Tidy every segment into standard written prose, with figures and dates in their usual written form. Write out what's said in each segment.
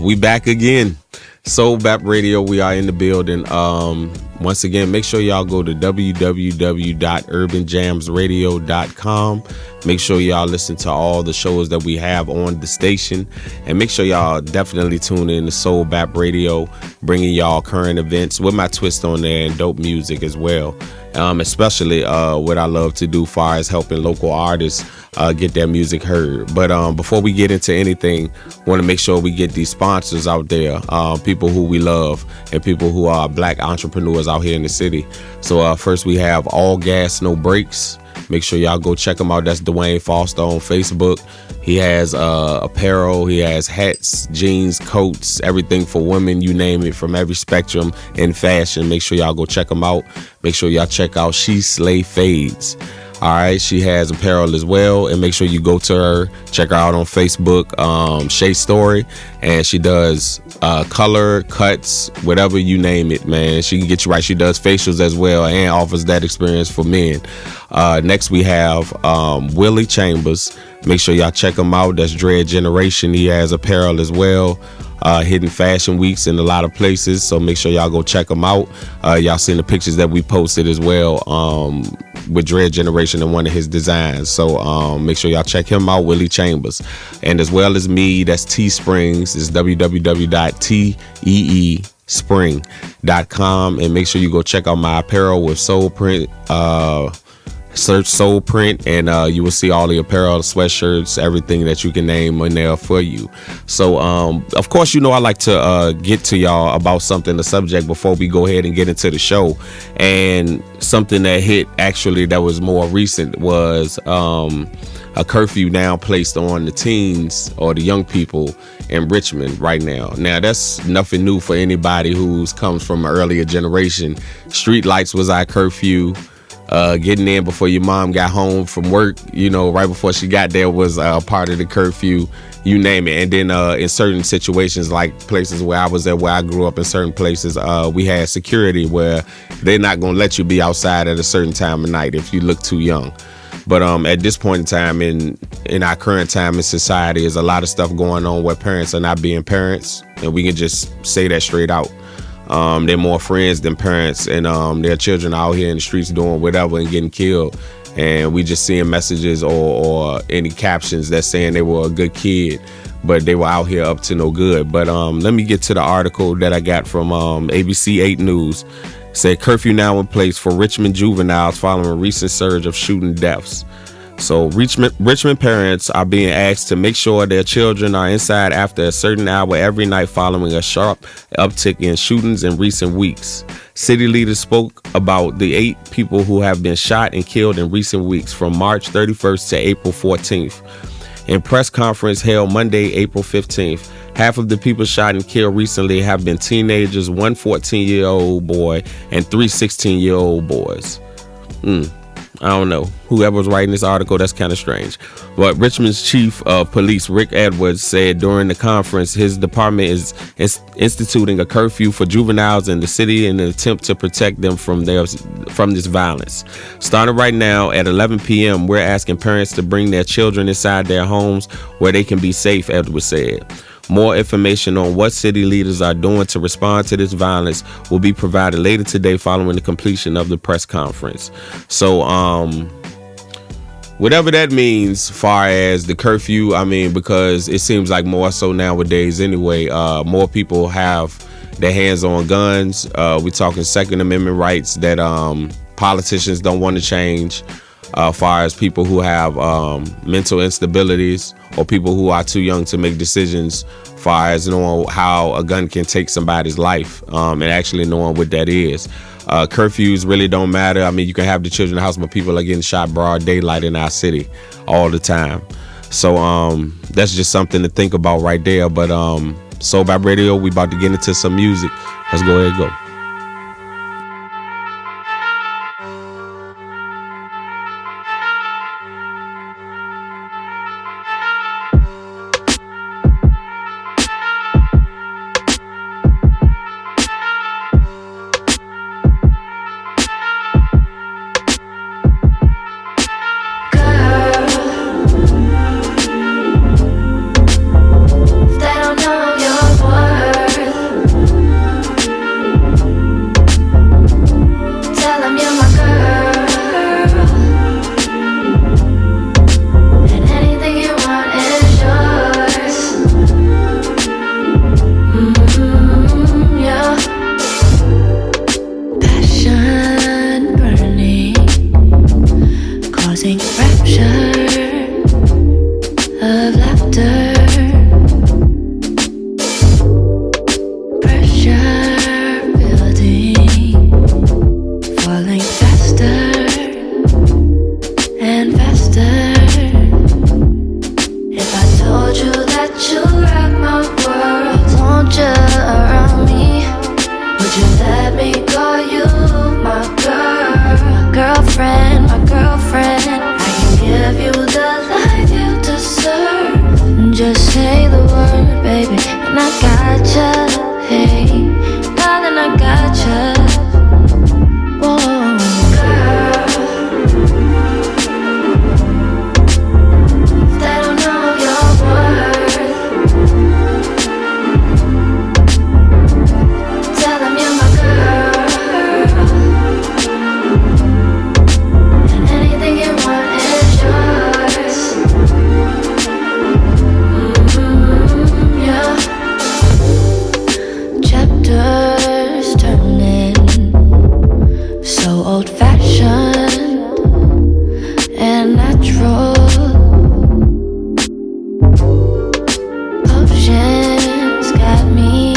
We back again. Soul Bap Radio, we are in the building. Once again, make sure y'all go to www.urbanjamsradio.com. Make sure y'all listen to all the shows that we have on the station. And make sure y'all definitely tune in to Soul Bap Radio, bringing y'all current events with my twist on there and dope music as well. Especially what I love to do far as helping local artists get their music heard. But before we get into anything, want to make sure we get these sponsors out there, people who we love and people who are black entrepreneurs out here in the city. So first we have All Gas No Brakes. Make sure y'all go check him out. That's Dwayne Foster on Facebook. He has apparel, he has hats, jeans, coats, everything for women, you name it, from every spectrum in fashion. Make sure y'all go check him out. Make sure y'all check out She Slay Fades. All right, she has apparel as well, and make sure you go to her, check her out on Facebook, Shay Story, and she does color, cuts, whatever you name it, man. She can get you right. She does facials as well and offers that experience for men. Next we have Willie Chambers. Make sure y'all check him out. That's Dread Generation. He has apparel as well. Hidden fashion weeks in a lot of places, so make sure y'all go check them out. Y'all seen the pictures that we posted as well with Dread Generation and one of his designs, so make sure y'all check him out, Willie Chambers. And as well as me, that's Teesprings. It's www.teespring.com, and make sure you go check out my apparel with Soul Print. Search Soul Print, and you will see all the apparel, sweatshirts, everything that you can name in there for you. So of course, you know, I like to get to y'all about something, the subject, before we go ahead and get into the show. And something that hit actually that was more recent was a curfew now placed on the teens or the young people in Richmond right now. Now that's nothing new for anybody who's comes from an earlier generation. Street lights was our curfew. Getting in before your mom got home from work, you know, right before she got there was part of the curfew, you name it. And then in certain situations, like places where I was at, where I grew up, in certain places, we had security where they're not going to let you be outside at a certain time of night if you look too young. But at this point in time, in our current time in society, there's a lot of stuff going on where parents are not being parents, and we can just say that straight out. They're more friends than parents, and their children out here in the streets doing whatever and getting killed. And we just seeing messages or any captions that's saying they were a good kid, but they were out here up to no good. But let me get to the article that I got from ABC 8 News. It said curfew now in place for Richmond juveniles following a recent surge of shooting deaths. So Richmond parents are being asked to make sure their children are inside after a certain hour every night following a sharp uptick in shootings in recent weeks. City leaders spoke about the 8 people who have been shot and killed in recent weeks from March 31st to April 14th. In press conference held Monday, April 15th, half of the people shot and killed recently have been teenagers, one 14-year-old boy and 3 16-year-old boys. I don't know. Whoever was writing this article, that's kind of strange. But Richmond's chief of police, Rick Edwards, said during the conference his department is instituting a curfew for juveniles in the city in an attempt to protect them from this violence. Starting right now at 11 p.m., we're asking parents to bring their children inside their homes where they can be safe, Edwards said. More information on what city leaders are doing to respond to this violence will be provided later today following the completion of the press conference. So, whatever that means far as the curfew, I mean, because it seems like more so nowadays anyway, more people have their hands on guns. We're talking Second Amendment rights that politicians don't want to change. Far as people who have mental instabilities or people who are too young to make decisions, far as knowing how a gun can take somebody's life and actually knowing what that is. Curfews really don't matter. I mean, you can have the children in the house, but people are getting shot broad daylight in our city all the time. So that's just something to think about right there. But Soul Bap Radio, we about to get into some music. Let's go ahead and go. They don't know your voice. Feeling rapture of laughter, pressure building, falling faster and faster. If I told you that you rock my world, want you around me, would you let me call you my girl, my girlfriend, my girlfriend? I can give you the life you deserve. Just say the word, baby, and I gotcha. Hey, darling, I gotcha. Whoa, girl, if they don't know your worth, tell them you're my girl, and anything you want is yours. Yeah. Chapters turning, so old-fashioned and natural. Potions got me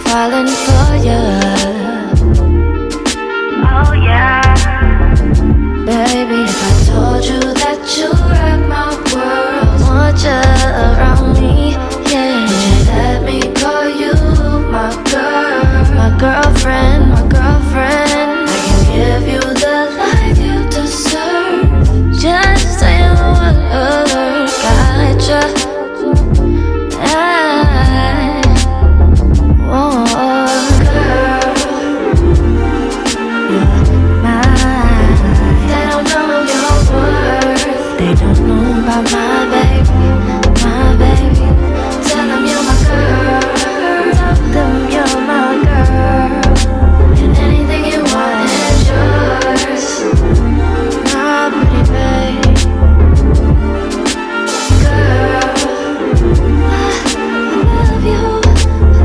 falling for ya. Oh yeah, baby, if I told you that you rock my world, want you around me, yeah, would you let me call you my girl, my girlfriend, my girlfriend? I can give you the life you deserve. Just say the word, gotcha. They don't know about my baby, my baby. Tell them you're my girl, tell them you're my girl, and anything you want is yours, my pretty baby. Girl, I love you,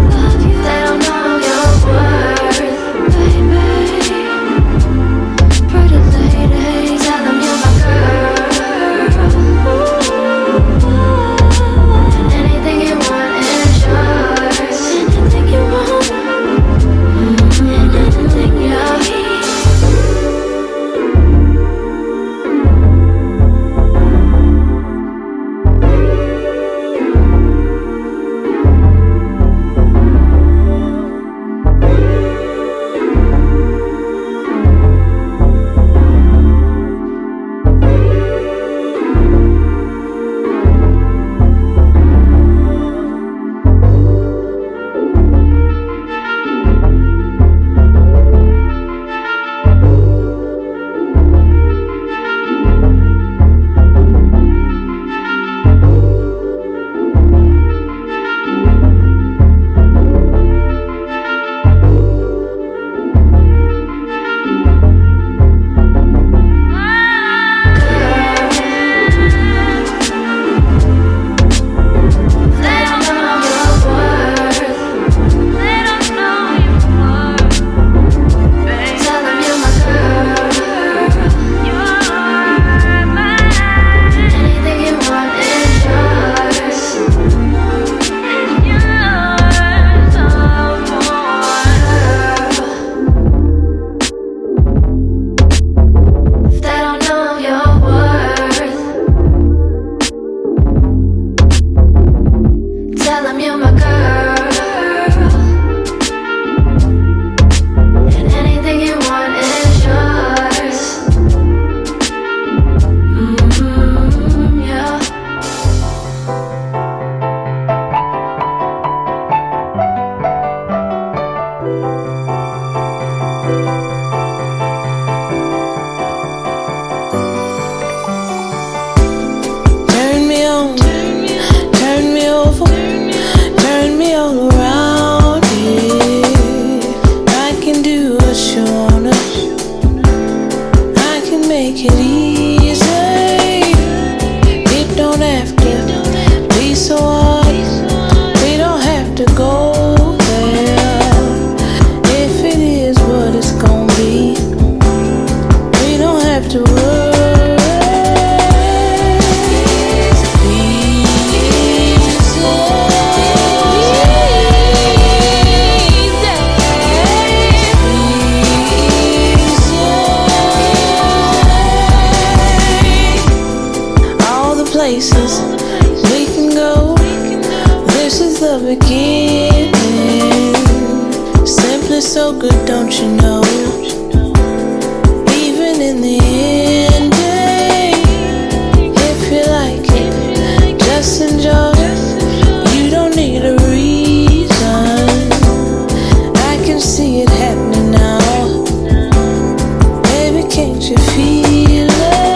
I love you. They don't know your worth, baby. Pretty lady, tell them you're my girl. To worry. places we can go. This is the beginning. Simply so good, don't you know? Even in the ending, if you like it, just enjoy. You don't need a reason. I can see it happening now. Baby, can't you feel it?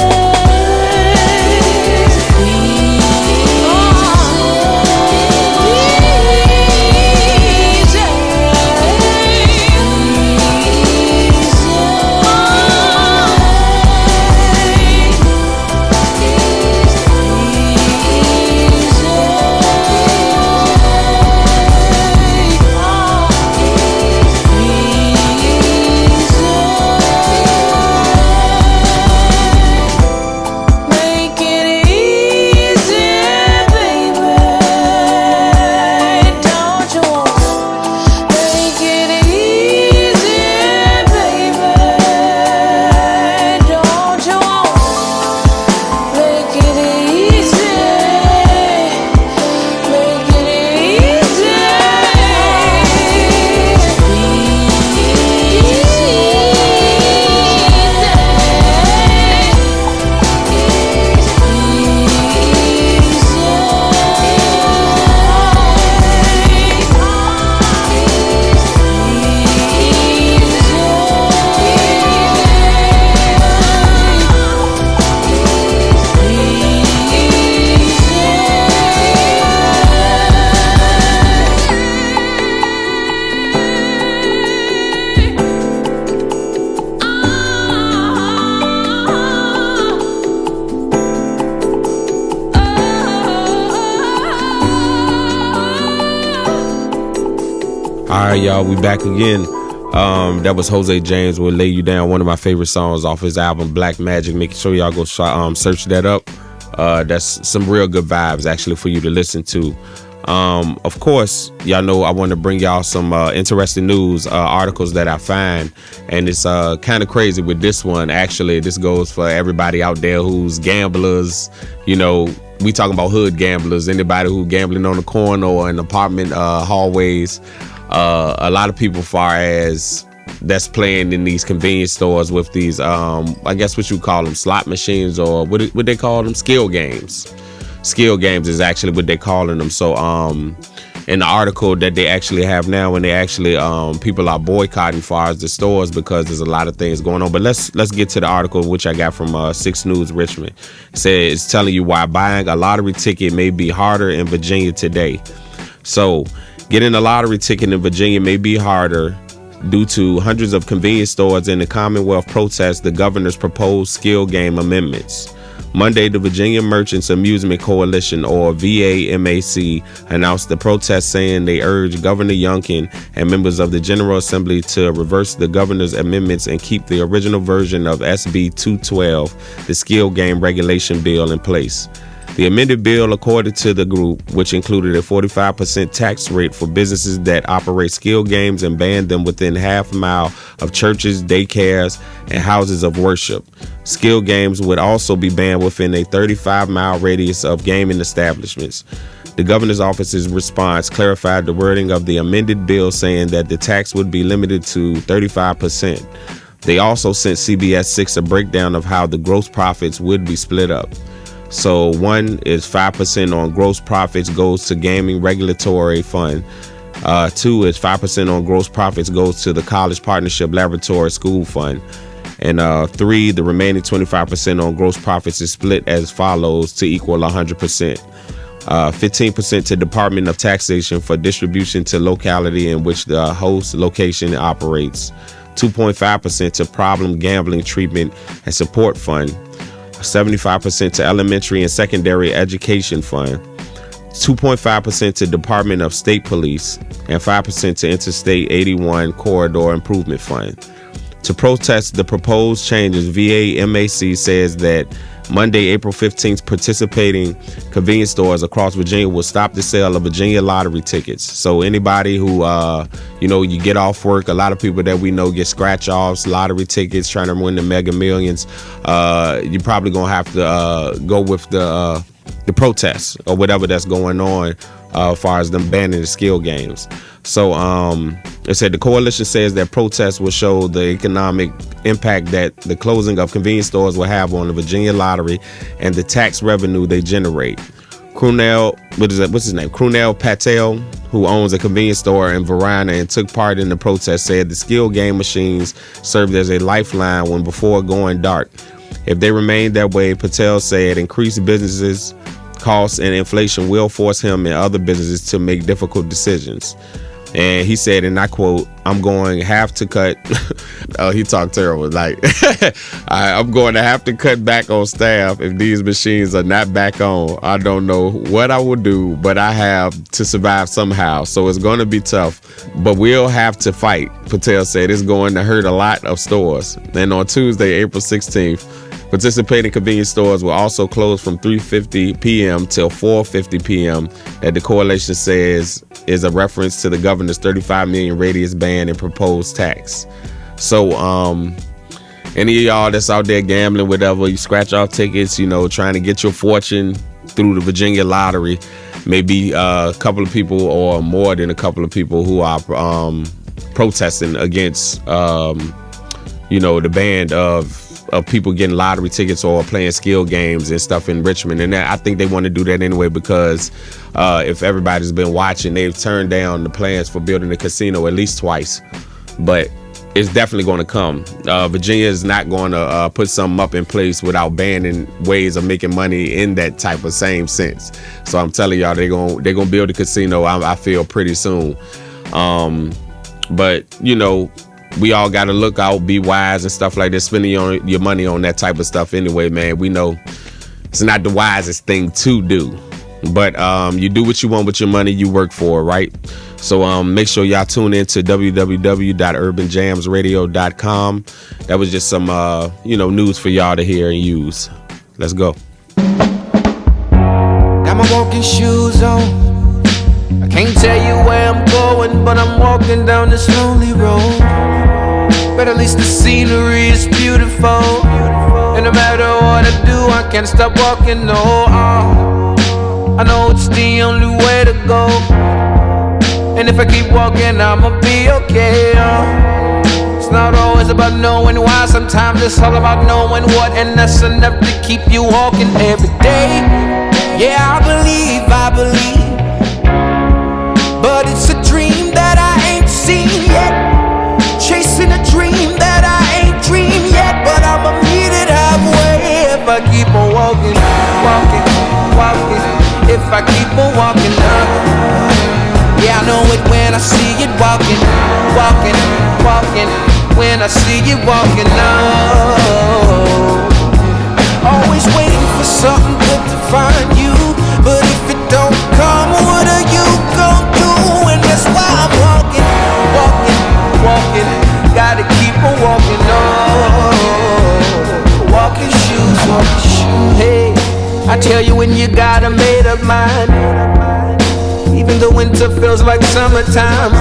All right, y'all, we back again. That was Jose James with Lay You Down, one of my favorite songs off his album Black Magic. Making sure y'all go search that up. That's some real good vibes actually for you to listen to. Of course, y'all know I want to bring y'all some interesting news articles that I find, and it's kind of crazy with this one. Actually, this goes for everybody out there who's gamblers. You know, we talking about hood gamblers, anybody who gambling on the corner or in apartment hallways. A lot of people far as that's playing in these convenience stores with these I guess what you call them, slot machines, or what they call them, skill games. Skill games is actually what they're calling them. So in the article that they actually have now, when they actually people are boycotting far as the stores because there's a lot of things going on. But let's get to the article, which I got from 6 News Richmond. It says it's telling you why buying a lottery ticket may be harder in Virginia today. So getting a lottery ticket in Virginia may be harder due to hundreds of convenience stores in the Commonwealth protest the governor's proposed skill game amendments. Monday, the Virginia Merchants Amusement Coalition, or VAMAC, announced the protest, saying they urge Governor Youngkin and members of the General Assembly to reverse the governor's amendments and keep the original version of SB 212, the skill game regulation bill, in place. The amended bill, according to the group, which included a 45% tax rate for businesses that operate skill games and banned them within half a mile of churches, daycares, and houses of worship. Skill games would also be banned within a 35-mile radius of gaming establishments. The governor's office's response clarified the wording of the amended bill, saying that the tax would be limited to 35%. They also sent CBS 6 a breakdown of how the gross profits would be split up. So 1 is 5% on gross profits goes to Gaming Regulatory Fund. 2 is 5% on gross profits goes to the College Partnership Laboratory School Fund. And 3, the remaining 25% on gross profits is split as follows to equal 100%. 15% to Department of Taxation for distribution to locality in which the host location operates. 2.5% to Problem Gambling Treatment and Support Fund. 75% to Elementary and Secondary Education Fund, 2.5% to Department of State Police, and 5% to Interstate 81 Corridor Improvement Fund. To protest the proposed changes, VAMAC says that Monday, April 15th, participating convenience stores across Virginia will stop the sale of Virginia lottery tickets. So anybody who, you get off work, a lot of people that we know get scratch-offs, lottery tickets, trying to win the Mega Millions. You're probably going to have to go with the protests or whatever that's going on as far as them banning the skill games. So it said the coalition says that protests will show the economic impact that the closing of convenience stores will have on the Virginia lottery and the tax revenue they generate. Krunel Patel, who owns a convenience store in Varina and took part in the protest, said the skill game machines served as a lifeline when before going dark. If they remain that way, Patel said, increased businesses costs and inflation will force him and other businesses to make difficult decisions. And he said, and I quote, I'm going to have to cut. Oh, he talked terrible. Like, I'm going to have to cut back on staff if these machines are not back on. I don't know what I will do, but I have to survive somehow. So it's going to be tough, but we'll have to fight. Patel said it's going to hurt a lot of stores. And on Tuesday, April 16th, participating convenience stores will also close from 3:50 p.m. till 4:50 p.m. that the coalition says is a reference to the governor's 35 million radius ban and proposed tax. So any of y'all that's out there gambling, whatever, you scratch off tickets, trying to get your fortune through the Virginia lottery, maybe a couple of people or more than a couple of people who are protesting against the ban of people getting lottery tickets or playing skill games and stuff in Richmond. And I think they want to do that anyway because if everybody's been watching, they've turned down the plans for building a casino at least twice. But it's definitely going to come. Virginia is not going to put something up in place without banning ways of making money in that type of same sense. So I'm telling y'all, they're gonna build a casino, I feel, pretty soon. But we all got to look out, be wise and stuff like that. Spending your money on that type of stuff anyway, man. We know it's not the wisest thing to do. But you do what you want with your money you work for, right? So make sure y'all tune in to www.urbanjamsradio.com. That was just some news for y'all to hear and use. Let's go. Got my walking shoes on. I can't tell you where I'm going, but I'm walking down this lonely road. But at least the scenery is beautiful. And no matter what I do, I can't stop walking, no. I know it's the only way to go. And if I keep walking, I'ma be okay. It's not always about knowing why. Sometimes it's all about knowing what. And that's enough to keep you walking every day. Yeah, I believe. But it's a dream that I ain't seen yet. Chasing a dream that I ain't dreamed yet. But I'ma meet it halfway if I keep on walking. If I keep on walking up. Yeah, I know it when I see it walking. When I see you walking up. Always waiting for something good to find you. But if it don't come, what are you gon' do? And that's why I'm walking. Gotta keep on walking on. Walking shoes. Hey, I tell you when you got a made up mind. Even the winter feels like summertime.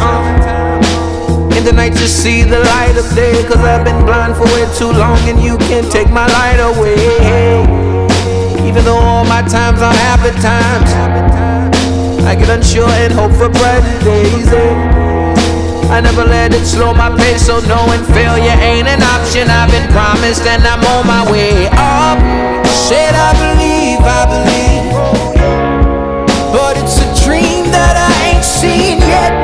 In the night you see the light of day. Cause I've been blind for way too long and you can't take my light away. Even though all my times are happy times, I get unsure and hope for brighter days. I never let it slow my pace, so knowing failure ain't an option. I've been promised and I'm on my way up. Said I believe, but it's a dream that I ain't seen yet.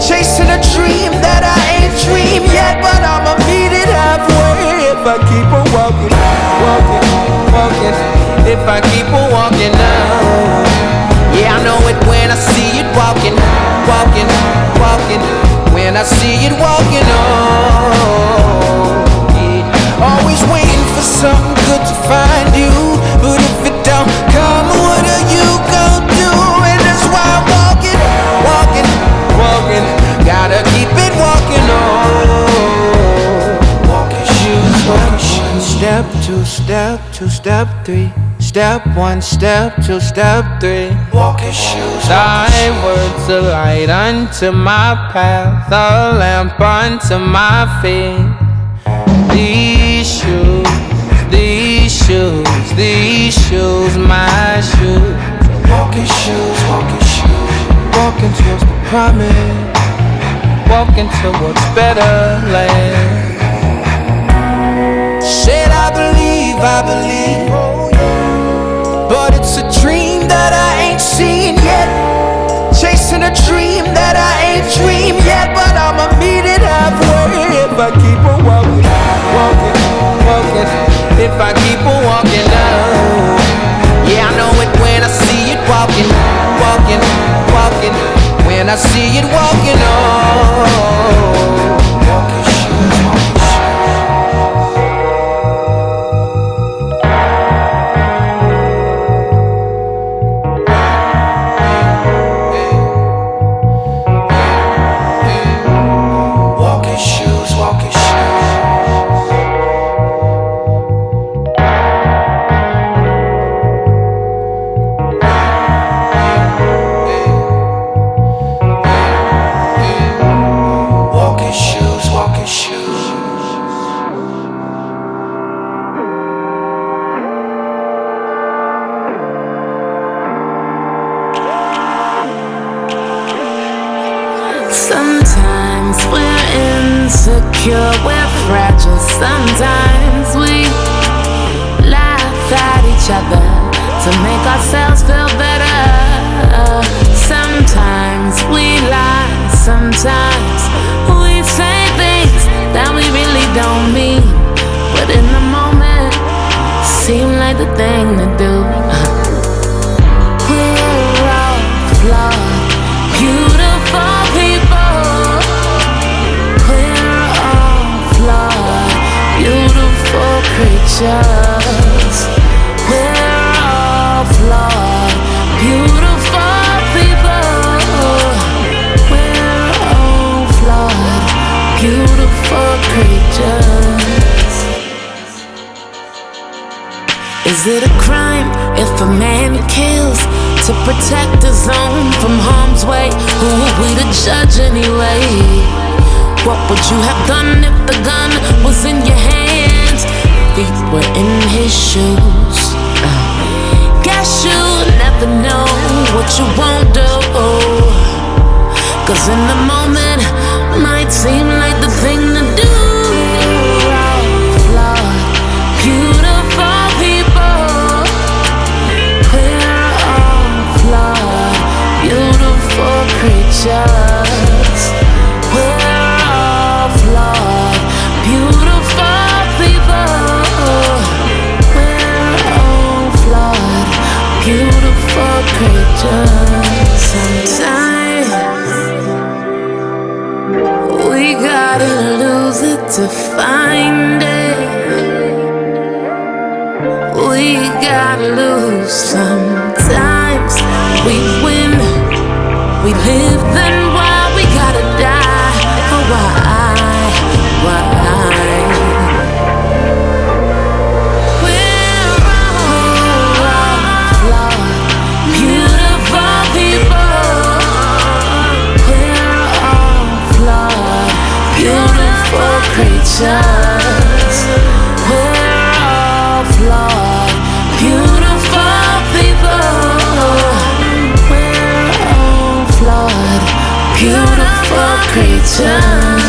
Chasing a dream that I ain't dreamed yet. But I'ma meet it halfway if I keep on walking. If I keep on walking now. Yeah, I know it when I see it walking. When I see it walking on. Yeah. Always waiting for something good to find you. But if it don't come, what are you gon' do? And that's why I'm walking. Gotta keep it walking on. Walking shoes. Step to step. step two, step three. Step one, step two, step three. Walking shoes. Thy words a light unto my path, a lamp unto my feet. These shoes, these shoes, these shoes, my shoes. Walking shoes, walking shoes. Walking towards the promise, walking towards better land. Said I believe, but it's a dream that I ain't seen yet. Chasing a dream that I ain't dreamed yet. But I'ma meet it halfway if I keep on walking, walking, walking. If I keep on walking down. Yeah, I know it when I see it walking, walking, walking. When I see it walking on. Walking shoes, walking shoes. Sometimes we're insecure, we're fragile. Sometimes we laugh at each other to make ourselves feel better. Sometimes we lie, sometimes we say things that we really don't mean, but in the moment seem like the thing to do. We're all flawed, beautiful people. We're all flawed, beautiful creatures. We're all flawed, beautiful people. We're all flawed, beautiful creatures. Is it a crime if a man kills to protect his own from harm's way? Who are we to judge anyway? What would you have done if the gun was in your hands? Feet were in his shoes. Guess you'll never know what you won't do. 'Cause in the moment might seem like the thing to do. We're all flawed, beautiful people. We're all flawed, beautiful creatures. We're all flawed, beautiful people. We're all flawed, beautiful creatures. Sometimes we gotta lose it to find it. We gotta lose. Sometimes we win, we live, then why we gotta die? Oh, why? We're all flawed, beautiful people. We're all flawed, beautiful creatures. We're all flawed, beautiful people. We're all flawed, beautiful creatures.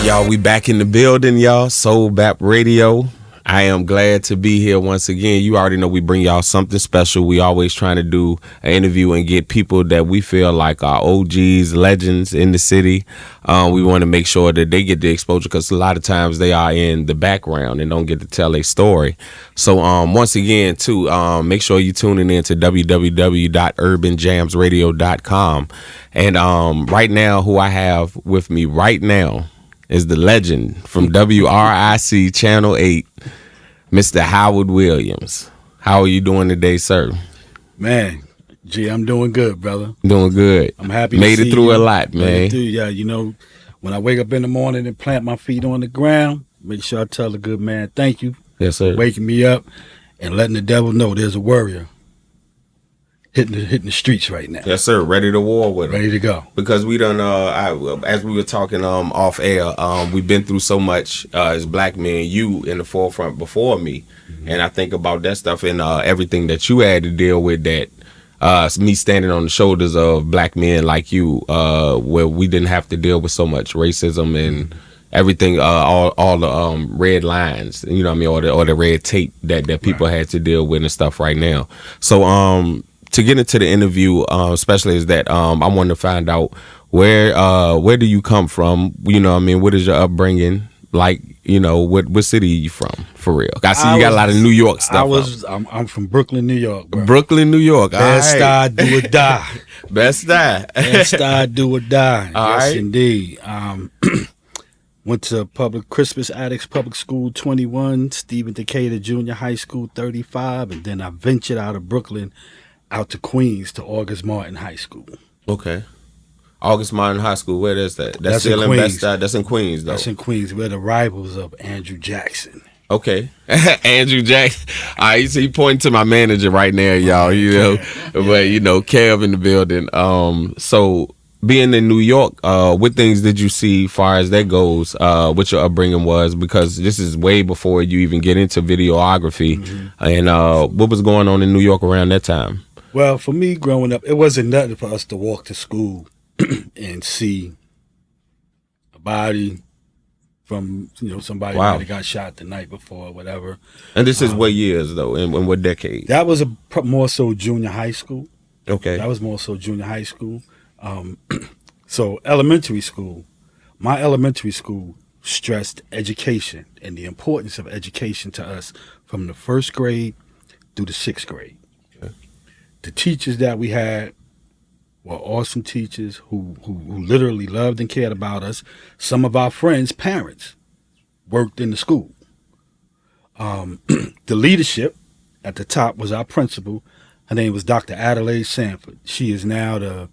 Y'all, we back in the building, y'all. Soul Bap Radio. I am glad to be here once again. You already know we bring y'all something special. We always trying to do an interview and get people that we feel like are OGs, legends in the city. We want to make sure that they get the exposure because a lot of times they are in the background and don't get to tell their story. So once again, too, make sure you tuning in to www.urbanjamsradio.com. And right now, who I have with me right now is the legend from WRIC Channel 8, Mr. Howard Williams. How are you doing today, sir? Man, G, I'm doing good, brother. Doing good. I'm happy Made to it see through you. a lot, man. Made it through, yeah, you know, when I wake up in the morning and plant my feet on the ground, make sure I tell the good man, thank you Yes, for sir. waking me up and letting the devil know there's a warrior hitting the streets right now. Yes, sir. Ready to war with him. Ready to go. Because we done, as we were talking off air, we've been through so much as black men, you in the forefront before me. Mm-hmm. And I think about that stuff and everything that you had to deal with that. Me standing on the shoulders of black men like you, where we didn't have to deal with so much racism and everything, all the red lines, you know what I mean, or the red tape that people had to deal with and stuff right now. So to get into the interview, especially is that I want to find out where do you come from? You know what I mean, what is your upbringing like? You know, what city are you from, for real? I see you got a lot of New York stuff. I'm from Brooklyn, New York, bro. Brooklyn, New York. Best I do or die. Best I. Best I do or die. All yes, right. indeed. Went to Crispus Attucks Public School 21, Stephen Decatur Junior High School 35, and then I ventured out of Brooklyn out to Queens to August Martin High School. Okay. August Martin High School, where is that? That's still in in Queens. Best-Stuy. That's in Queens, though. That's in Queens. We're the rivals of Andrew Jackson. Okay. Andrew Jackson. All right, so he pointing to my manager right now, y'all, you know. But, you know, Kev in the building. So being in New York, what things did you see far as that goes, what your upbringing was? Because this is way before you even get into videography. Mm-hmm. And what was going on in New York around that time? Well, for me growing up, it wasn't nothing for us to walk to school and see a body from, you know, somebody Wow. that got shot the night before or whatever. And this is what years, though, in what decade? That was more so junior high school. Okay. That was more so junior high school. So elementary school, my elementary school stressed education and the importance of education to us from the first grade through the sixth grade. Okay. The teachers that we had were awesome teachers who literally loved and cared about us. Some of our friends' parents worked in the school. The leadership at the top was our principal. Her name was Dr. Adelaide Sanford. She is now the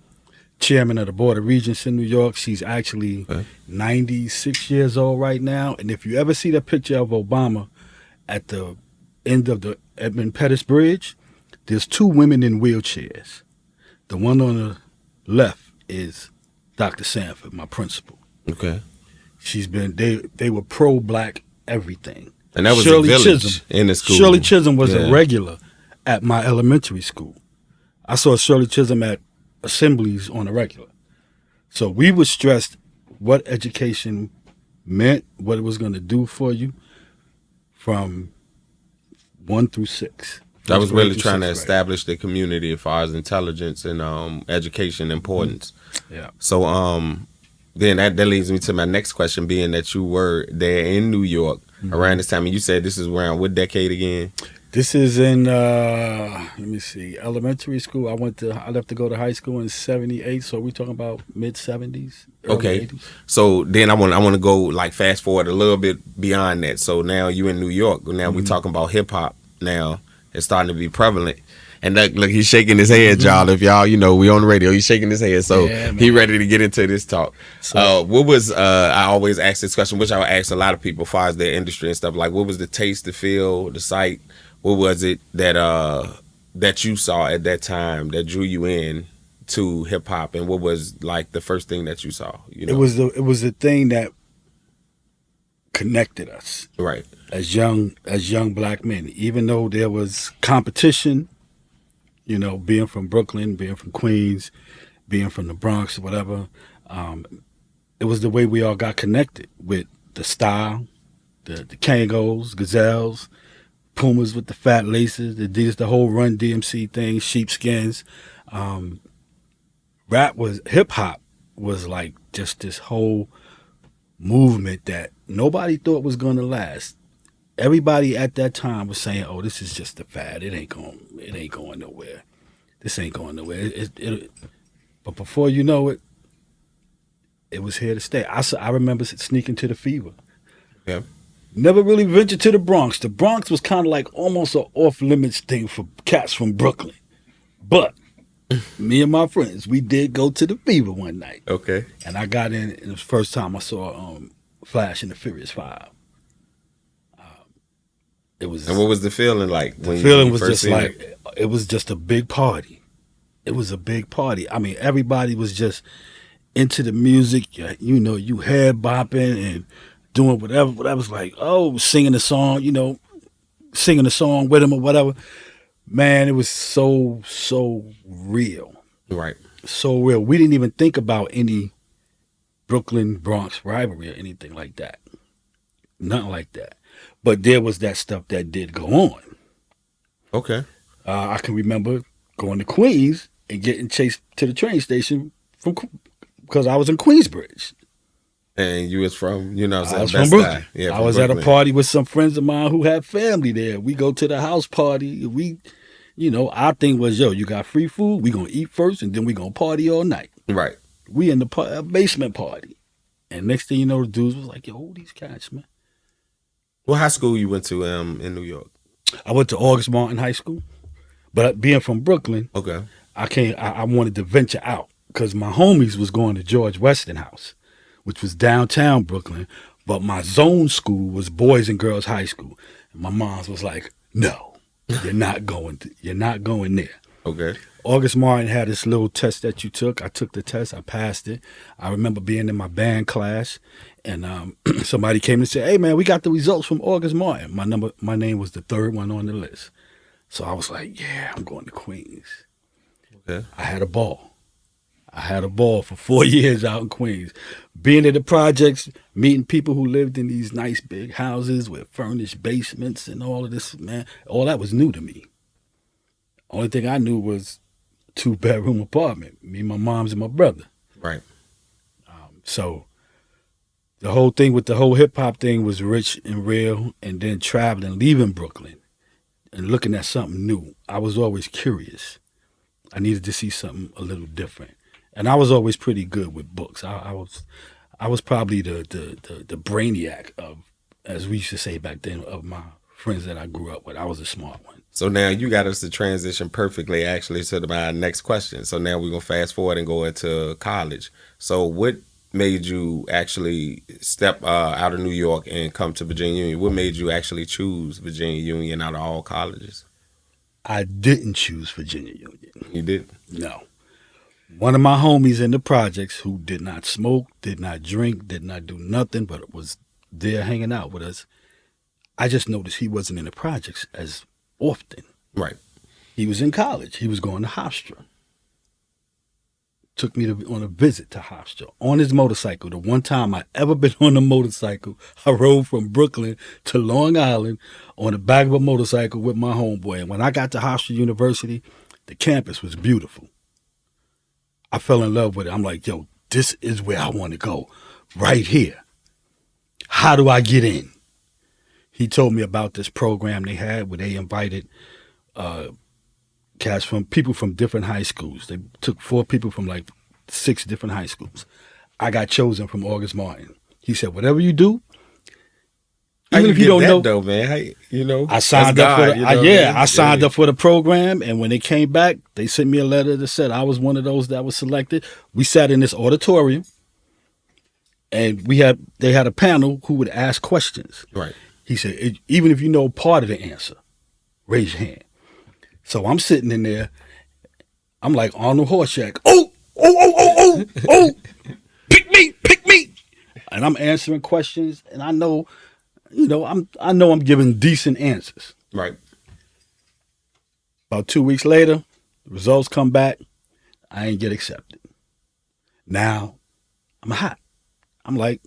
chairman of the Board of Regents in New York. She's actually 96 years old right now. And if you ever see the picture of Obama at the end of the Edmund Pettus Bridge, there's two women in wheelchairs. The one on the left is Dr. Sanford, my principal. Okay. She's been, they were pro-black everything. And that was Shirley a village Chisholm. in the school. Shirley Chisholm was Yeah. a regular at my elementary school. I saw Shirley Chisholm at assemblies on a regular. So we were stressed what education meant, what it was going to do for you from 1 through 6. That was First grade really through trying to sixth grade. establish the community as far as intelligence and education importance. Yeah. So then that leads me to my next question, being that you were there in New York around this time, and you said this is around what decade again? This is in let me see, elementary school. I left to go to high school in 78, so we're talking about mid 70s. Okay. 80s. So then I want to go like fast forward a little bit beyond that. So now you in New York. Now we're talking about hip hop now. It's starting to be prevalent. And look, he's shaking his head, y'all. If y'all, you know, we on the radio, he's shaking his head. So Yeah, he man. ready to get into this talk. So- What was, I always ask this question, which I would ask a lot of people as far as their industry and stuff. Like, what was the taste, the feel, the sight? What was it that you saw at that time that drew you in to hip hop? And what was like the first thing that you saw? You know? It was the thing that connected us Right. as young black men. Even though there was competition, you know, being from Brooklyn, being from Queens, being from the Bronx, whatever, it was the way we all got connected with the style, the Kangos, Gazelles, Pumas with the fat laces, the whole Run DMC thing, sheepskins. Hip hop was like just this whole movement that nobody thought was gonna last. Everybody at that time was saying, "Oh, this is just a fad. It ain't going nowhere. This ain't going nowhere." But before you know it, it was here to stay. I remember sneaking to the Fever. Yeah. Never really ventured to the Bronx. The Bronx was kind of like almost an off-limits thing for cats from Brooklyn. But me and my friends, we did go to the Fever one night. Okay. And I got in, and it was the first time I saw Flash and the Furious Five. It was. And what was the feeling like? The feeling was just like it was just a big party. It was a big party. I mean, everybody was just into the music. You know, you head bopping and doing whatever. Whatever's like, oh, singing the song. You know, singing the song with him or whatever. Man, it was so real. Right. So real. We didn't even think about any Brooklyn Bronx rivalry or anything like that. Nothing like that. But there was that stuff that did go on. Okay. I can remember going to Queens and getting chased to the train station because I was in Queensbridge. And you was from, you know, I was from Brooklyn. I was at a party with some friends of mine who had family there. We go to the house party. Our thing was, you got free food. We gonna eat first, and then we gonna party all night. Right. We in the basement party, and next thing you know, the dudes was like, "Yo, who these cats, man?" What high school you went to in New York? I went to August Martin High School, but being from Brooklyn, okay, I wanted to venture out because my homies was going to George Weston House, which was downtown Brooklyn, but my zone school was Boys and Girls High School. And my mom was like, "No, you're not going there." Okay. August Martin had this little test that you took. I took the test. I passed it. I remember being in my band class, and somebody came and said, "Hey, man, we got the results from August Martin." My name was the third one on the list. So I was like, "Yeah, I'm going to Queens." Okay. I had a ball. For 4 years out in Queens. Being in the projects, meeting people who lived in these nice big houses with furnished basements and all of this, man, all that was new to me. Only thing I knew was 2-bedroom apartment, me, my mom's, and my brother. Right. So the whole thing with the whole hip-hop thing was rich and real, and then traveling, leaving Brooklyn, and looking at something new. I was always curious. I needed to see something a little different. And I was always pretty good with books. I was probably the brainiac of, as we used to say back then, of my friends that I grew up with. I was a smart one. So now you got us to transition perfectly actually to my next question. So now we're going to fast forward and go into college. So what made you actually step out of New York and come to Virginia Union? What made you actually choose Virginia Union out of all colleges? I didn't choose Virginia Union. You didn't? No. One of my homies in the projects who did not smoke, did not drink, did not do nothing, but was there hanging out with us, I just noticed he wasn't in the projects as often. Right. He was in college. He was going to Hofstra. Took me on a visit to Hofstra on his motorcycle. The one time I ever been on a motorcycle, I rode from Brooklyn to Long Island on the back of a motorcycle with my homeboy. And when I got to Hofstra University, the campus was beautiful. I fell in love with it. I'm like, yo, this is where I want to go, right here. How do I get in? He told me about this program they had where they invited cats from people from different high schools. They took 4 people from like 6 different high schools. I got chosen from August Martin. He said, whatever you do, even if you don't know, though, man, I signed up for I signed up for the program, and when they came back, they sent me a letter that said I was one of those that was selected. We sat in this auditorium, and they had a panel who would ask questions. Right. He said, even if you know part of the answer, raise your hand. So I'm sitting in there, I'm like Arnold Horshack. Oh, pick me. And I'm answering questions, and I know I'm giving decent answers. Right. About 2 weeks later, the results come back. I ain't get accepted. Now, I'm hot. I'm like,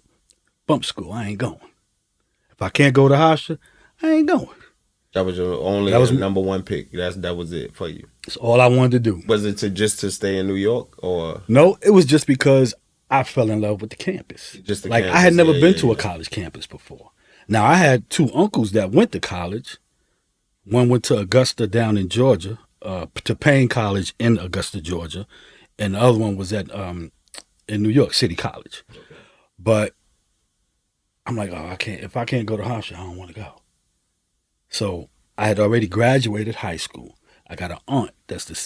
bump school, I ain't going. If I can't go to Hofstra, I ain't going. That was your only That was- number one pick. That was it for you. That's all I wanted to do. Was it just to stay in New York or No, it was just because I fell in love with the campus. Just the like campus, I had never yeah, been yeah, to a yeah. college campus before. Now I had 2 uncles that went to college. One went to Augusta down in Georgia, to Payne College in Augusta, Georgia, and the other one was at in New York City College. But I'm like, oh, I can't. If I can't go to Hofstra, I don't want to go. So I had already graduated high school. I got an aunt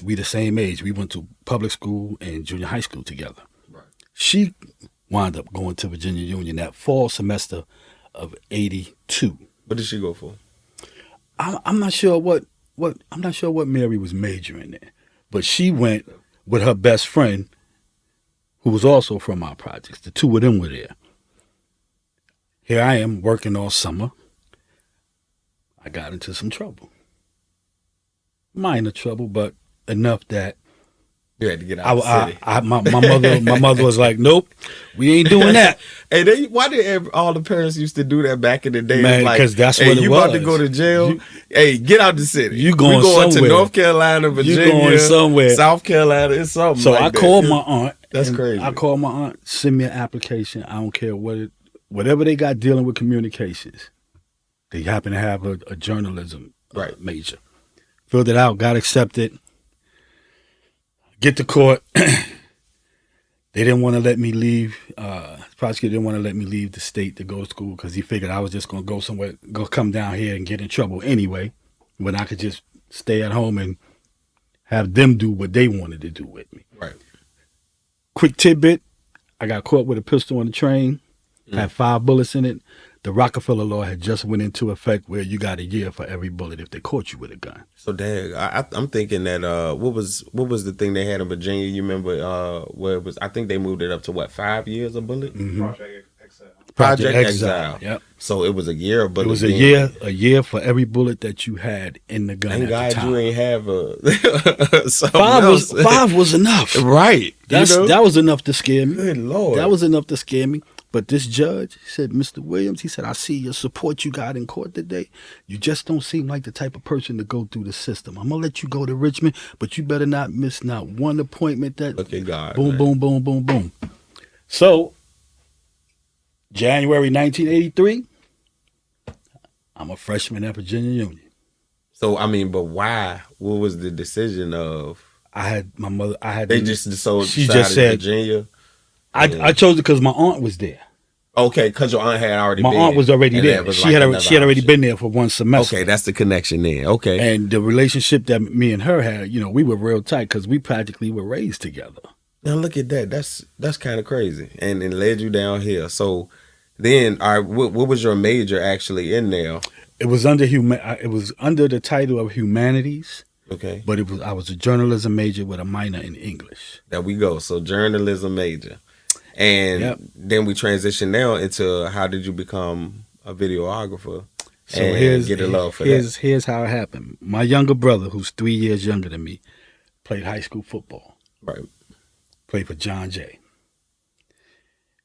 we the same age. We went to public school and junior high school together. Right. She wound up going to Virginia Union that fall semester of '82. what did she go for? I'm not sure what Mary was majoring in, but she went with her best friend, who was also from our projects. The 2 of them were there. Here I am working all summer. I got into some trouble. Minor trouble, but enough that You had to get out of the city. my mother was like, "Nope, we ain't doing that." Hey, why did all the parents used to do that back in the day? Man, Like, 'cause that's hey, what it you about to was. go to jail? You- Hey, get out the city. You going We going somewhere. to North Carolina, Virginia, going somewhere. South Carolina, it's something. So like I that. called my aunt. That's and crazy. I called my aunt, send me an application. I don't care whatever they got dealing with communications. They happen to have a journalism Right. major. Filled it out, got accepted. Get to court. They didn't want to let me leave. The prosecutor didn't want to let me leave the state to go to school because he figured I was just going to go somewhere, come down here and get in trouble anyway, when I could just stay at home and have them do what they wanted to do with me. Right. Quick tidbit, I got caught with a pistol on the train, had 5 bullets in it. The Rockefeller law had just went into effect where you got a year for every bullet if they caught you with a gun. So dang, I'm thinking that what was the thing they had in Virginia? You remember where it was? I think they moved it up to what, 5 years a bullet? Project Exile. Yep. So it was a year of It bullet. was a year for every bullet that you had in the gun. Thank at God the time. you ain't have a something Five else. was enough. Right. That was enough to scare me. Good Lord. That was enough to scare me. But this judge said, Mr. Williams, he said, I see your support you got in court today. You just don't seem like the type of person to go through the system. I'm going to let you go to Richmond, but you better not miss not one appointment. That Look at God. boom, man. boom, boom, boom, boom. So, January 1983, I'm a freshman at Virginia Union. So I mean, but why? What was the decision of? I had my mother. They just decided She just said Virginia. I chose it because my aunt was there. Okay, because your aunt had already. My been, aunt was already and there. that was She like had another already option. been there for one semester. Okay, that's the connection there. Okay, And the relationship that me and her had, we were real tight because we practically were raised together. now look at that. That's kind of crazy, and it led you down here. So then, all right, what was your major actually in there? It was under the title of humanities, Okay, but I was a journalism major with a minor in English. there we go. So journalism major, and Yep. then we transitioned now into how did you become a videographer? So and get a love for that. here's how it happened. My younger brother, who's 3 years younger than me, played high school football. Right. Played for John Jay.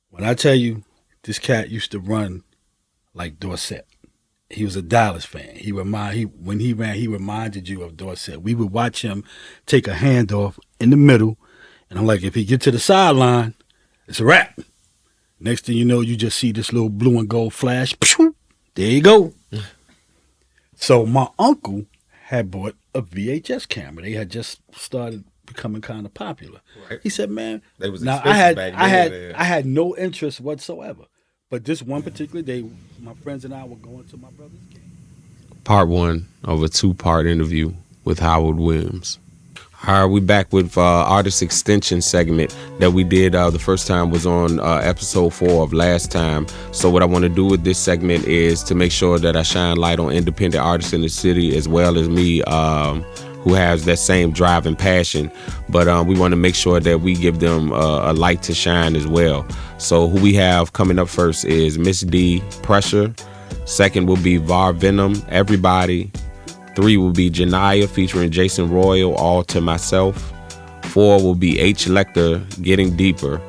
When I tell you, this cat used to run like Dorsett. He was a Dallas fan. When he ran, he reminded you of Dorsett. We would watch him take a handoff in the middle, and I'm like, if he get to the sideline, it's a wrap. Next thing you know, you just see this little blue and gold flash. Pshoo, there you go. So my uncle had bought a VHS camera. They had just started becoming kind of popular. Right. He said, "Man, They was now expensive back then. I had no interest whatsoever. But this one particular day, my friends and I were going to my brother's game. Part 1 of a 2-part interview with Howard Williams. All right, we back with artist extension segment that we did the first time was on episode 4 of last time. So what I want to do with this segment is to make sure that I shine light on independent artists in the city as well as me who has that same drive and passion. But we want to make sure that we give them a light to shine as well. So who we have coming up first is Miss D, Pressure. Second will be Var Venom, Everybody. 3 will be Janaya featuring Jason Royal, All to Myself. 4 will be H. Lecter, Getting Deeper.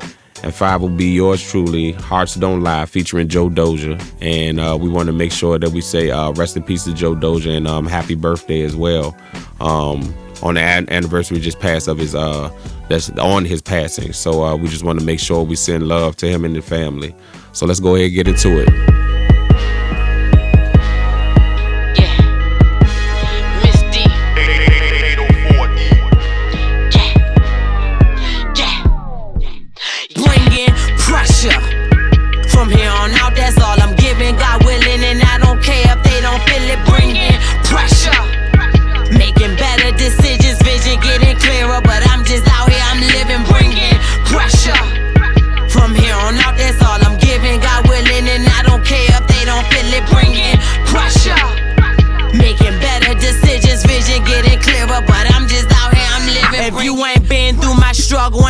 and 5 will be yours truly, Hearts Don't Lie, featuring Joe Doja. And we want to make sure that we say rest in peace to Joe Doja and happy birthday as well. On the anniversary just passed of his that's on his passing. So we just want to make sure we send love to him and the family. So let's go ahead and get into it.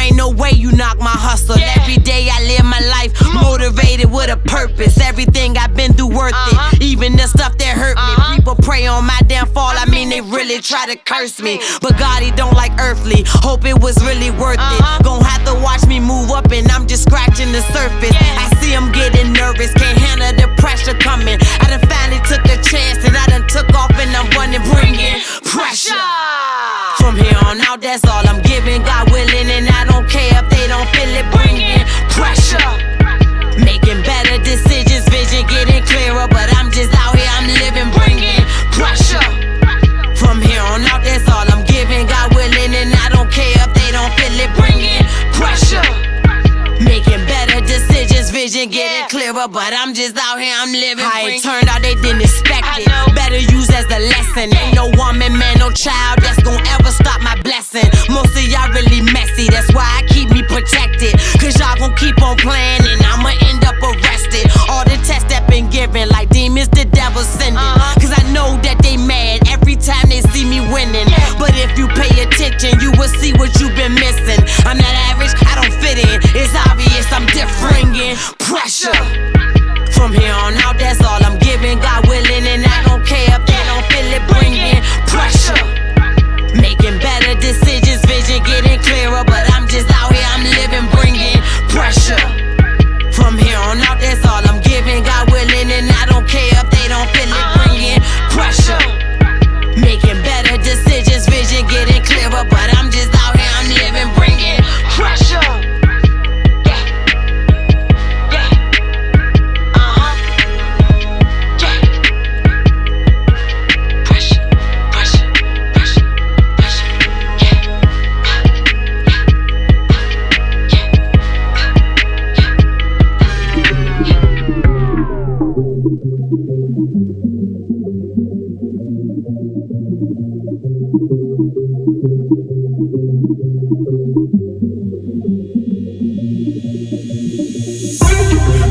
Ain't no way you knock my hustle. Every day I live my life motivated with a purpose. Everything I've been through worth it, even the stuff that hurt me. People pray on my downfall, I mean they really try to curse me. But God, he don't like earthly, hope it was really worth it. Gon' have to watch me move up and I'm just scratching the surface. I see him getting nervous, can't handle the pressure coming. I done finally took a chance and I done took off and I'm running, bringing pressure. From here on out, that's all I'm giving, God willing, and I don't care if they don't feel it, bringing pressure. Making better decisions, vision getting clearer, but I'm just out here, I'm living, bringing pressure. From here on out, that's all I'm giving, God willing, and I don't care if they don't feel it, bringing pressure. Making better decisions, vision getting clearer, but I'm just out here, I'm living. How it turned out, they didn't expect it. Better use as a lesson. Ain't no woman, man, no child that's gon' ever stop my blessing. Most of y'all really messy, that's why I keep me protected. Cause y'all gon' keep on playing and I'ma end up arrested. All the tests that been given, like demons the devil sending. Cause I know that they mad every time they see me winning. But if you pay attention, you will see what you've been missing. I'm not average, I don't fit in. It's obvious I'm different. Pressure. From here on out, that's all I'm giving, God willing, and I don't care if they don't feel it, bringing pressure. Making better decisions, vision getting clearer, but I'm just out here, I'm living, bringing pressure. From here on out, that's all I'm giving, God willing, and I don't care if they don't feel it, bringing pressure. Making better decisions, vision getting clearer, but I'm just out here, I'm living, bringing pressure.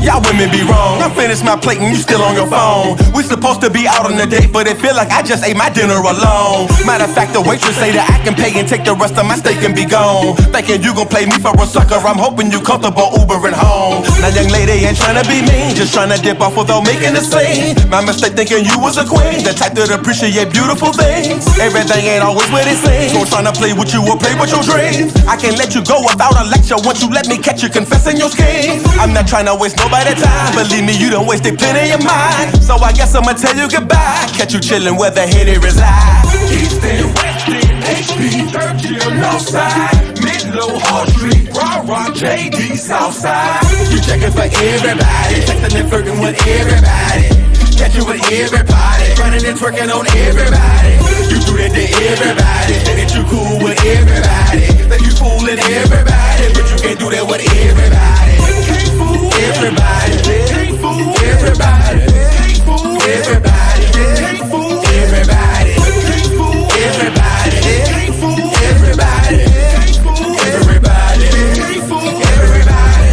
Y'all women be wrong. I finished my plate and you still on your phone. We supposed to be out on a date, but it feel like I just ate my dinner alone. Matter of fact, the waitress say that I can pay and take the rest of my steak and be gone. Thinking you gon' play me for a sucker, I'm hoping you comfortable Ubering home. Now young lady ain't tryna be mean, just tryna dip off without making a scene. My mistake thinking you was a queen, the type that appreciate beautiful things. Everything ain't always what it seems, so tryna play with you or play with your dreams. I can't let you go without a lecture once you let me catch you confessing your schemes. I'm not tryna waste nobody time, believe me, you done wasted plenty of mine. So I guess I'ma tell you goodbye. Catch you chillin' where the hit it resides. Easton, Weston, HP, Third Hill, Northside, Midlow, Hall Street, Raw, JD, Southside. You checking for everybody, texting and flirting with everybody. Catch you with everybody, running and twerking on everybody. You do that to everybody, say that you cool with everybody, that you fooling everybody, but you can't do that with everybody. Can't fool Everybody, can't fool everybody, can't fool everybody, can't fool everybody, can't fool everybody, can't fool everybody, can't fool everybody, can't fool everybody.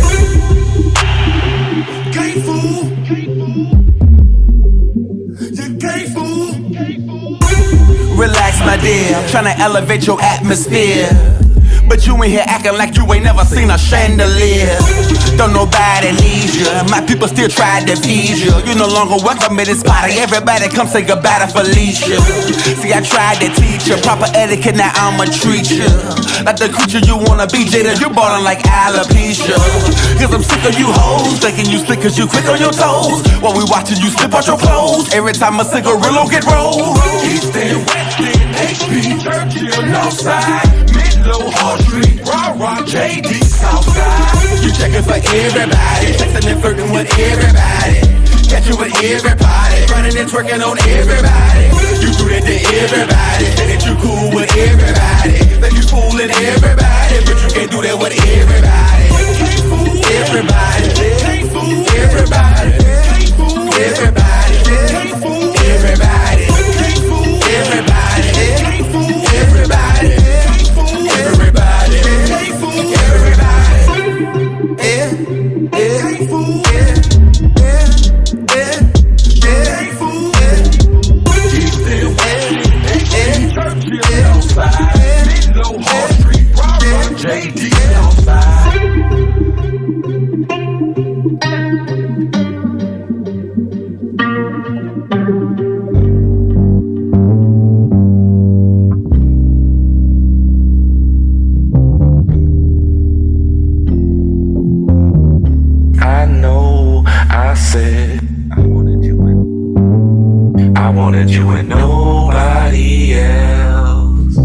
can't fool you can't fool. Relax, my dear, I'm tryna elevate your atmosphere. But you in here acting like you ain't never seen a chandelier. Don't nobody need you. My people still try to tease you. You no longer welcome in this party. Everybody come say goodbye to Felicia. See, I tried to teach you proper etiquette, now I'ma treat you like the creature you wanna be. Jada, you ballin' like alopecia. Cause I'm sick of you hoes thinking you slick cause you quick on your toes. While we watching you slip out your clothes every time a cigarillo get rolled. East End, West End, HP, Churchill, Northside, Midlow, Hall Street, Rah-Rah, JD, Southside. You checking for everybody, texting and flirting with everybody, catch you with everybody, running and twerking on everybody. You do that to everybody, say that you cool with everybody, that you fooling everybody, but you can't do that with everybody. Everybody, everybody, everybody, everybody, everybody, everybody, everybody, JD outside. I know I said I wanted you and nobody else.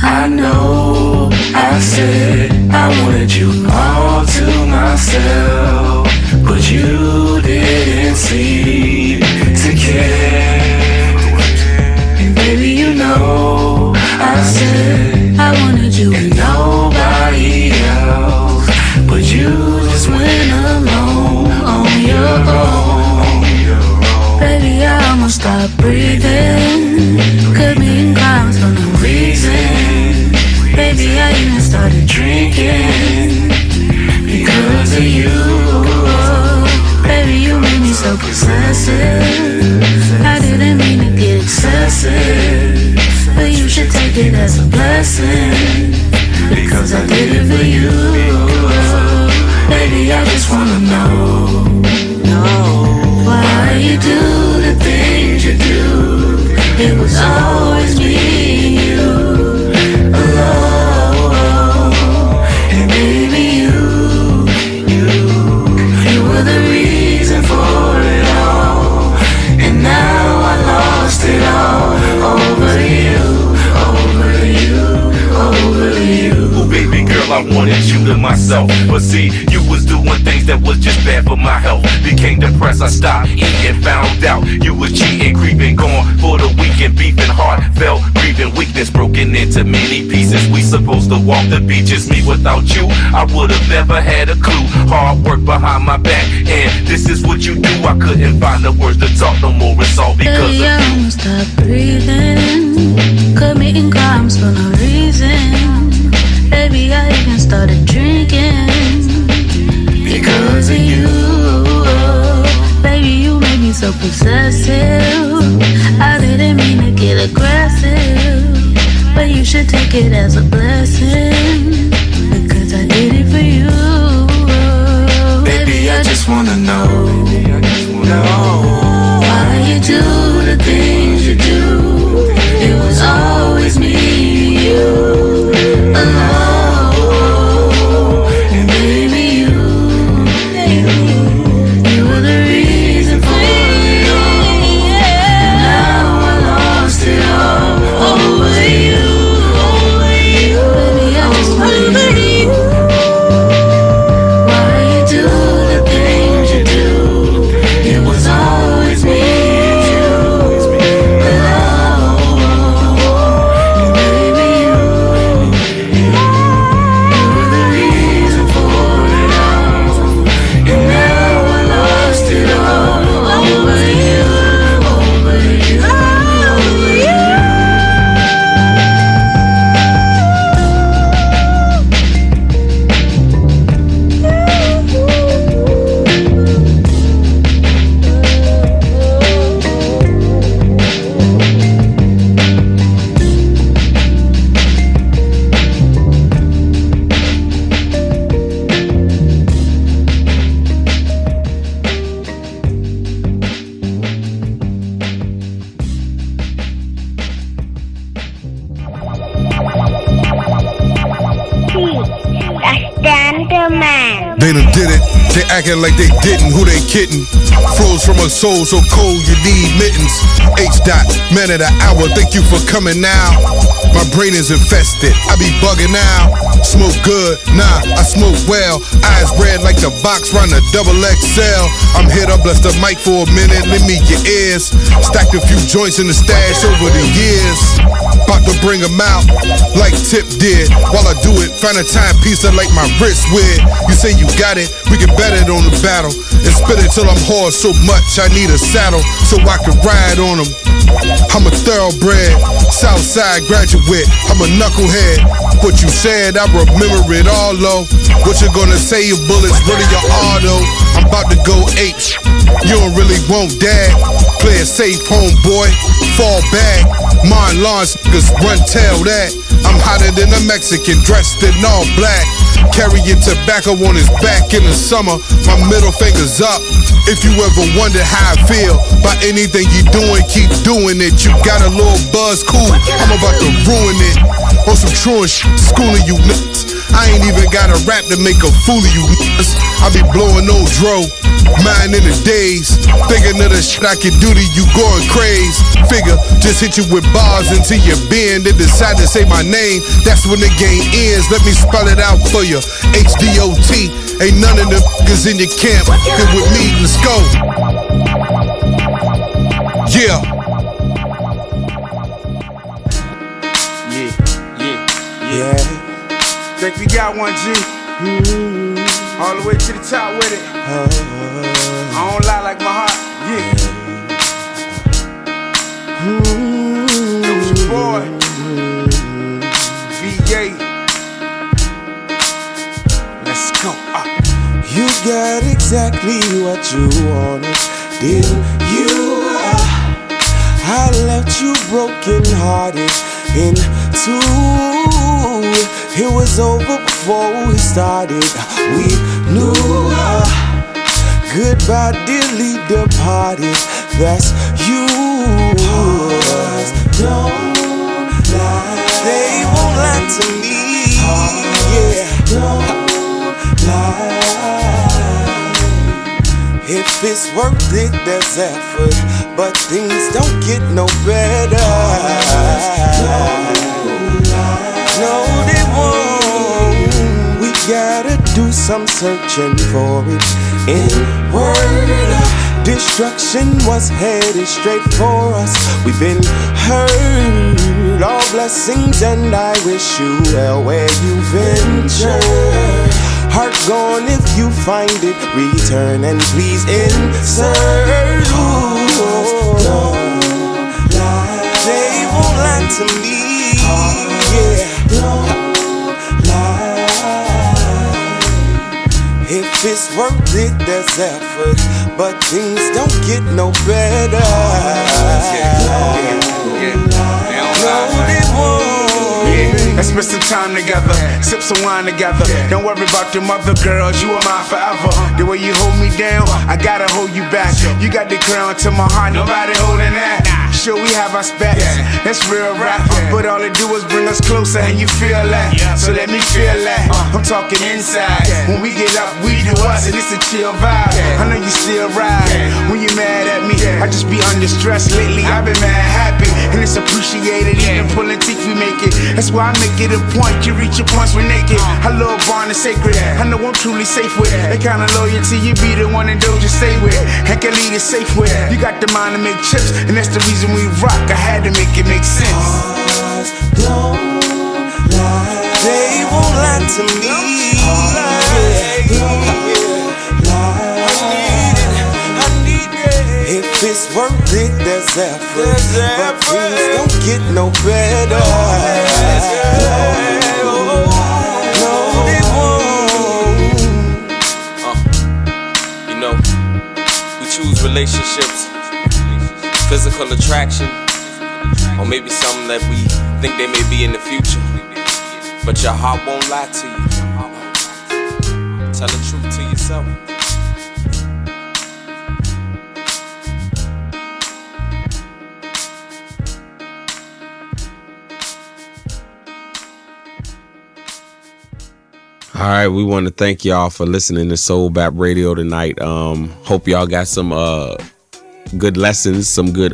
I know I said I wanted you all to myself, but you didn't seem to care. And baby, you know I said I wanted you and nobody else, but you just went alone on your own. Baby, I almost stopped breathing, committing crimes for no reason. Baby, I even started drinking because of you. Baby, you made me so possessive. I didn't mean to get excessive, but you should take it as a blessing, because I did it for you. Baby, I just wanna know why you do the things you do. It was always me and you alone. And baby, you were the reason for it all. And now I lost it all over you, over you, over you. Oh, baby girl, I wanted you to myself, but see, you was doing things that was just bad for my health. Became depressed, I stopped eating, found out you was cheating, creeping, gone for the weekend, beefing, heartfelt, grieving, weakness broken into many pieces. We supposed to walk the beaches, me without you, I would've never had a clue. Hard work behind my back, and this is what you do. I couldn't find the words to talk no more. It's all because of you. I almost stopped breathing, committing crimes for no reason. Baby, I even started drinking because of you. Baby, you made me so possessive. I didn't mean to get aggressive, but you should take it as a blessing, because I did it for you. Baby, I just wanna know why you do the things you do. It was always me and you alone. And baby, you were the reason for it all. And now I lost it all over you, over you. Baby, I just wanna know why you do the things you do. It was always me and you alone. man. They done did it, they acting like they didn't, who they kidding? Froze from a soul so cold you need mittens. H. Man of the hour, thank you for coming now. My brain is infested, I be bugging now. Smoke good, nah, I smoke well. Eyes red like the box round a double XL. I'm here to bless the mic for a minute, lend me your ears. Stacked a few joints in the stash over the years. About to bring them out like Tip did. While I do it, find a timepiece that like my wrist with. You say you got it, we can bet it on the battle. And spit it till I'm hoarse so much I need a saddle so I can ride on them. I'm a thoroughbred, Southside graduate, I'm a knucklehead. What you said, I remember it all low. What you gonna say, your bullets really your auto. I'm about to go apes, you don't really want that. Play it safe, homeboy, fall back. Mine lawns, niggas run tell that. I'm hotter than a Mexican, dressed in all black. Carrying tobacco on his back in the summer, my middle finger's up. If you ever wonder how I feel by anything you doing, keep doing it. You got a little buzz, cool, I'm about to ruin it. On some truant shit, schooling you nuts. I ain't even got a rap to make a fool of you nuts. I be blowing no dro, mine in the days. Thinking of the shit I can do to you, going crazy. Figure, just hit you with bars until you bend and decide to say my name. That's when the game ends, let me spell it out for you. HDOT, ain't none of them niggas in your camp. Get with me, let's go. Yeah. Yeah. Think we got one, G. All the way to the top with it. I don't lie like my heart. Yeah. It was your boy. VA. Let's go. You got exactly what you wanted, didn't you? I left you broken hearted in two. It was over before we started. We knew goodbye dearly departed. That's you. Don't lie. They won't lie to me. Yeah. Don't lie. If it's worth it, there's effort, but things don't get no better. No, they won't. We gotta do some searching for it. Inward destruction was headed straight for us. We've been hurt, all blessings, and I wish you well where you venture. Heart gone if you find it, return and please insert. Don't lie. They won't lie to me. Yeah. Don't lie. If it's worth it, there's effort, but things don't get no better. No, they won't. Let's spend some time together, sip some wine together. Don't worry about them other girls, you are mine forever. The way you hold me down, I gotta hold you back. You got the crown to my heart, nobody holding that. Sure, we have our spats, that's real rap. But all it do is bring us closer, and you feel that. So let me feel that. I'm talking inside. When we get up, we do us, and it's a chill vibe. I know you still ride when you mad at me. I just be under stress lately. I've been mad happy, and it's appreciated. Even pulling teeth, we make it. That's why I make it a point. You reach your points when naked. Our little bond is sacred. I know I'm truly safe with that kind of loyalty. You be the one that don't just stay with. And can lead it safe with. You got the mind to make chips, and that's the reason we rock. I had to make it make sense. Don't lie. They won't lie to me. I need it. If it's worth it, there's effort, but things don't get no better. No, they won't. You know, we choose relationships, physical attraction, or maybe something that we think they may be in the future. But your heart won't lie to you. Tell the truth to yourself. All right, we want to thank y'all for listening to Soul Bap Radio tonight. Hope y'all got some good lessons, some good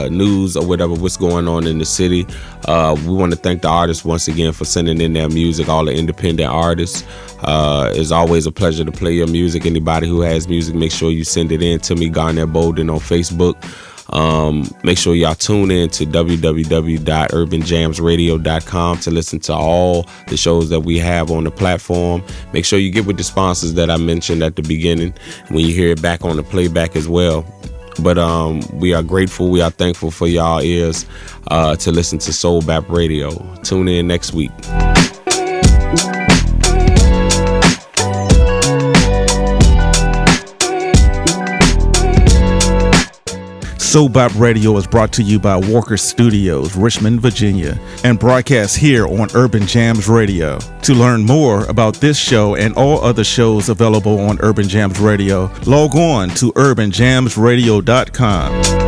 news or what's going on in the city. We want to thank the artists once again for sending in their music, all the independent artists. It's always a pleasure to play your music. Anybody who has music, make sure you send it in to me, Garnett Bolden, on Facebook. Make sure y'all tune in to www.urbanjamsradio.com to listen to all the shows that we have on the platform. Make sure you get with the sponsors that I mentioned at the beginning when you hear it back on the playback as well. But we are grateful, we are thankful for y'all ears to listen to Soul Bap Radio. Tune in next week. Soul Bap Radio is brought to you by Walker Studios, Richmond, Virginia, and broadcast here on Urban Jams Radio. To learn more about this show and all other shows available on Urban Jams Radio, log on to urbanjamsradio.com.